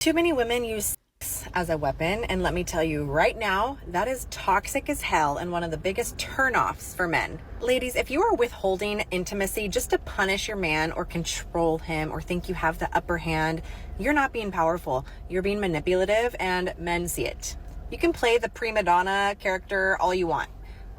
Too many women use sex as a weapon, and let me tell you right now, that is toxic as hell and one of the biggest turnoffs for men. Ladies, if you are withholding intimacy just to punish your man or control him or think you have the upper hand, you're not being powerful. You're being manipulative, and men see it. You can play the prima donna character all you want,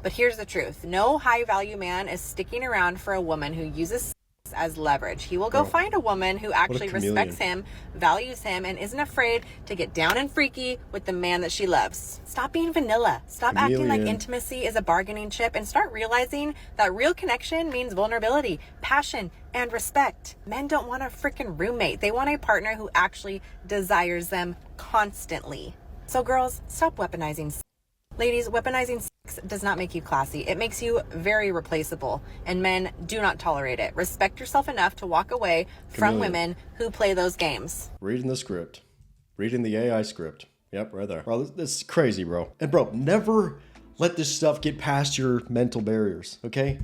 but here's the truth. No high-value man is sticking around for a woman who uses sex as leverage. He will go find a woman who actually respects him, values him, and isn't afraid to get down and freaky with the man that she loves. Stop being vanilla. Stop acting like intimacy is a bargaining chip, and start realizing that real connection means vulnerability, passion, and respect. Men don't want a freaking roommate. They want a partner who actually desires them constantly. So girls, stop weaponizing sex. Ladies, weaponizing sex does not make you classy. It makes you very replaceable, and men do not tolerate it. Respect yourself enough to walk away from women who play those games. Reading the script. Reading the AI script. Yep, right there. Bro, this is crazy, bro. And bro, never let this stuff get past your mental barriers, okay?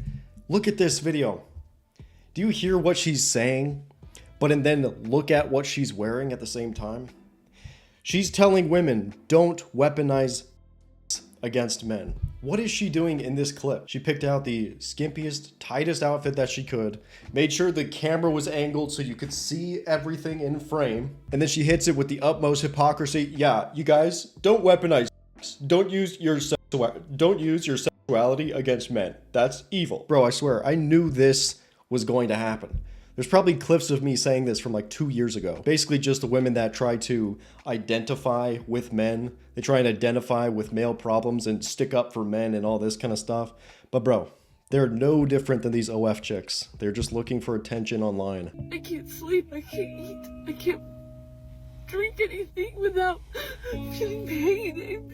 Look at this video. Do you hear what she's saying, and then look at what she's wearing at the same time? She's telling women, don't weaponize against men. What is she doing in this clip? She picked out the skimpiest, tightest outfit that she could, made sure the camera was angled so you could see everything in frame, and then she hits it with the utmost hypocrisy. Yeah, you guys, don't weaponize sex. Don't use your sexuality against men. That's evil. Bro, I swear, I knew this was going to happen. There's probably clips of me saying this from like 2 years ago. Basically just the women that try to identify with men. They try and identify with male problems and stick up for men and all this kind of stuff. But bro, they're no different than these OF chicks. They're just looking for attention online. I can't sleep, I can't eat, I can't drink anything without feeling pain,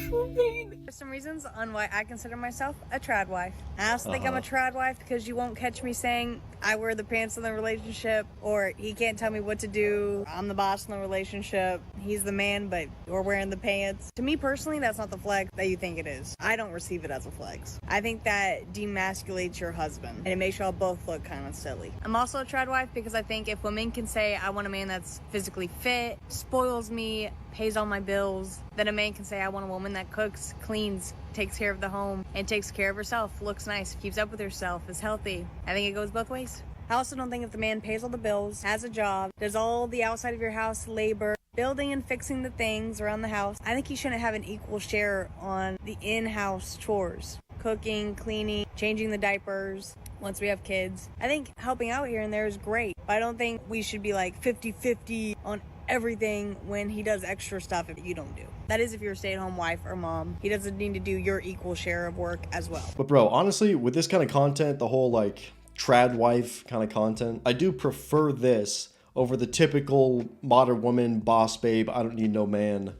true pain. There's some reasons on why I consider myself a trad wife. I also think I'm a trad wife because you won't catch me saying I wear the pants in the relationship, or he can't tell me what to do. I'm the boss in the relationship. He's the man, but you're wearing the pants. To me personally, that's not the flex that you think it is. I don't receive it as a flex. I think that demasculates your husband, and it makes y'all both look kind of silly. I'm also a trad wife because I think if women can say I want a man that's physically fit, spoils me, pays all my bills, then a man can say I want a woman that cooks, cleans, takes care of the home, and takes care of herself, looks nice, keeps up with herself, is healthy. I think it goes both ways. I also don't think if the man pays all the bills, has a job, does all the outside of your house labor, building and fixing the things around the house, I think he shouldn't have an equal share on the in-house chores. Cooking, cleaning, changing the diapers once we have kids. I think helping out here and there is great, but I don't think we should be like 50-50 on everything when he does extra stuff if you don't do. That is if you're a stay-at-home wife or mom. He doesn't need to do your equal share of work as well. But bro, honestly, with this kind of content, the whole like trad wife kind of content, I do prefer this over the typical modern woman, boss babe, I don't need no man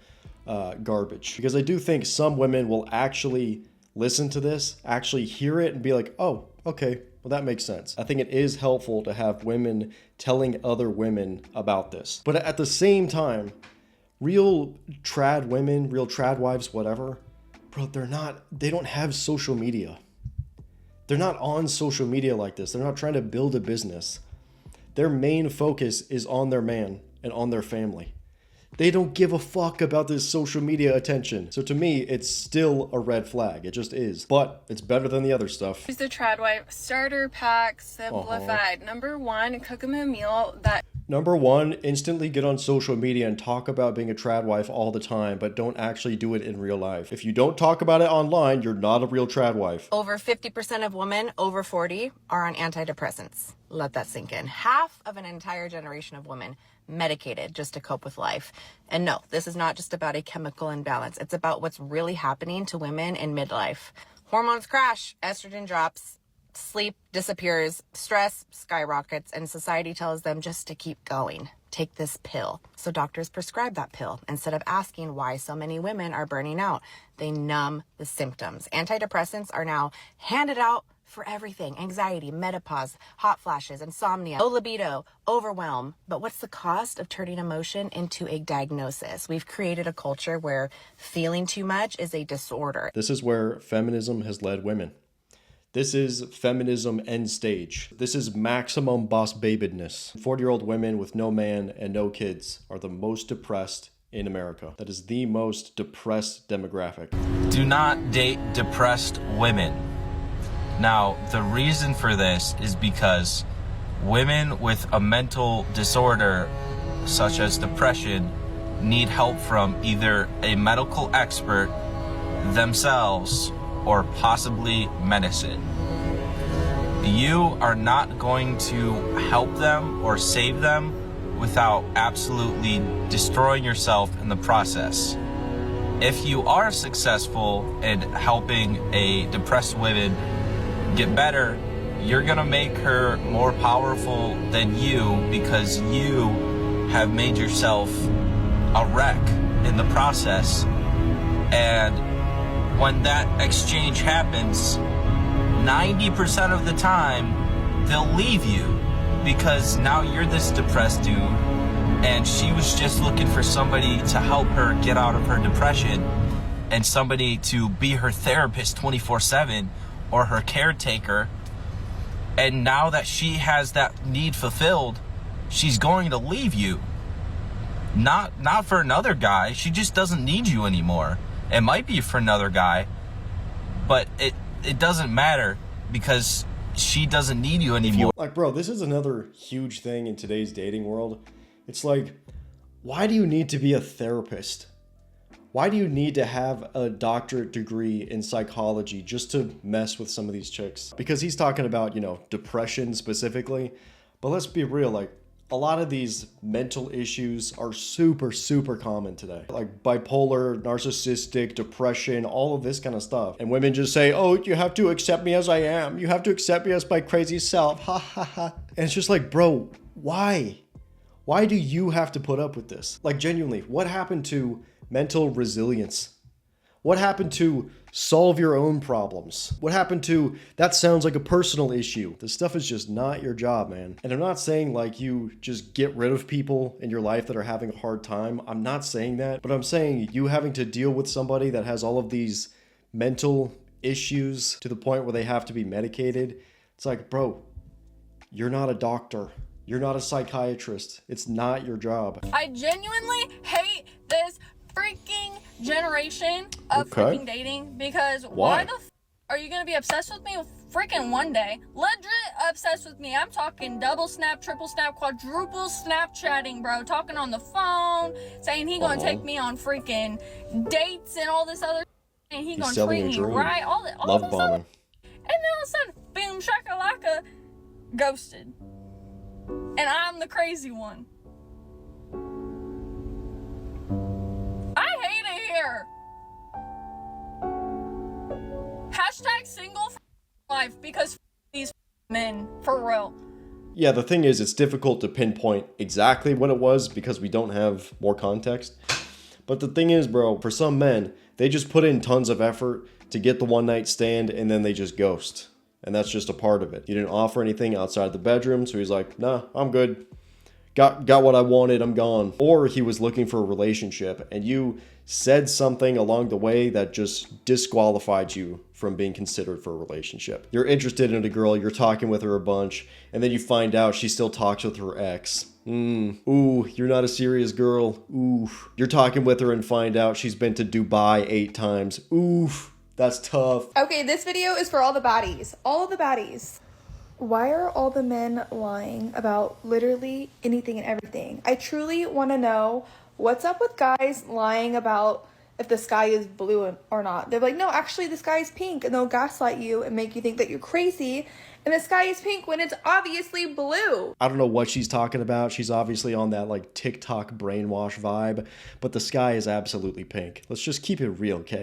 garbage. Because I do think some women will actually listen to this, actually hear it and be like, oh, okay, well, that makes sense. I think it is helpful to have women telling other women about this. But at the same time, real trad women, real trad wives, whatever, bro, they don't have social media. They're not on social media like this. They're not trying to build a business. Their main focus is on their man and on their family. They don't give a fuck about this social media attention. So to me, it's still a red flag. It just is. But it's better than the other stuff. Here's the trad wife starter pack simplified. Number one, cook him a meal that... Number one, instantly get on social media and talk about being a trad wife all the time, but don't actually do it in real life. If you don't talk about it online, you're not a real trad wife. Over 50% of women over 40 are on antidepressants. Let that sink in. Half of an entire generation of women medicated just to cope with life. And no, this is not just about a chemical imbalance. It's about what's really happening to women in midlife. Hormones crash, estrogen drops, sleep disappears, stress skyrockets, and society tells them just to keep going. Take this pill. So doctors prescribe that pill instead of asking why so many women are burning out. They numb the symptoms. Antidepressants are now handed out for everything: anxiety, menopause, hot flashes, insomnia, low libido, overwhelm. But what's the cost of turning emotion into a diagnosis? We've created a culture where feeling too much is a disorder. This is where feminism has led women. This is feminism end stage. This is maximum boss babedness. 40-year-old women with no man and no kids are the most depressed in America. That is the most depressed demographic. Do not date depressed women. Now, the reason for this is because women with a mental disorder, such as depression, need help from either a medical expert, themselves, or possibly medicine. You are not going to help them or save them without absolutely destroying yourself in the process. If you are successful in helping a depressed woman get better, you're gonna make her more powerful than you because you have made yourself a wreck in the process. And when that exchange happens, 90% of the time, they'll leave you because now you're this depressed dude and she was just looking for somebody to help her get out of her depression and somebody to be her therapist 24/7 or her caretaker. And now that she has that need fulfilled, she's going to leave you. Not for another guy. She just doesn't need you anymore. It might be for another guy, but it doesn't matter because she doesn't need you anymore. Like, bro, this is another huge thing in today's dating world. It's like, why do you need to be a therapist? Why do you need to have a doctorate degree in psychology just to mess with some of these chicks? Because he's talking about, you know, depression specifically. But let's be real, like, a lot of these mental issues are super, super common today. Like bipolar, narcissistic, depression, all of this kind of stuff. And women just say, oh, you have to accept me as I am. You have to accept me as my crazy self. Ha ha ha. And it's just like, bro, why? Why do you have to put up with this? Like, genuinely, what happened to mental resilience? What happened to solve your own problems? What happened to, that sounds like a personal issue? This stuff is just not your job, man. And I'm not saying like you just get rid of people in your life that are having a hard time. I'm not saying that, but I'm saying you having to deal with somebody that has all of these mental issues to the point where they have to be medicated. It's like, bro, you're not a doctor. You're not a psychiatrist. It's not your job. I genuinely hate this freaking generation of freaking dating because why the are you gonna be obsessed with me freaking one day? Legit obsessed with me. I'm talking double snap, triple snap, quadruple Snapchatting, bro. Talking on the phone, saying he gonna take me on freaking dates and all this other and he's gonna treat me right. All love this bombing. And then all of a sudden, boom, shakalaka, ghosted. And I'm the crazy one. I hate it here. Hashtag single life because these men, for real. Yeah, the thing is, it's difficult to pinpoint exactly what it was because we don't have more context. But the thing is, bro, for some men, they just put in tons of effort to get the one night stand and then they just ghost. And that's just a part of it. You didn't offer anything outside the bedroom, so he's like, nah, I'm good. Got what I wanted, I'm gone. Or he was looking for a relationship and you said something along the way that just disqualified you from being considered for a relationship. You're interested in a girl, you're talking with her a bunch, and then you find out she still talks with her ex. Ooh, you're not a serious girl. Ooh, you're talking with her and find out she's been to Dubai 8 times. Oof, that's tough. Okay, this video is for all the baddies. All of the baddies. Why are all the men lying about literally anything and everything? I truly want to know what's up with guys lying about if the sky is blue or not. They're like, no, actually the sky is pink, and they'll gaslight you and make you think that you're crazy and the sky is pink when it's obviously blue. I don't know what she's talking about. She's obviously on that like TikTok brainwash vibe, but the sky is absolutely pink. Let's just keep it real, okay?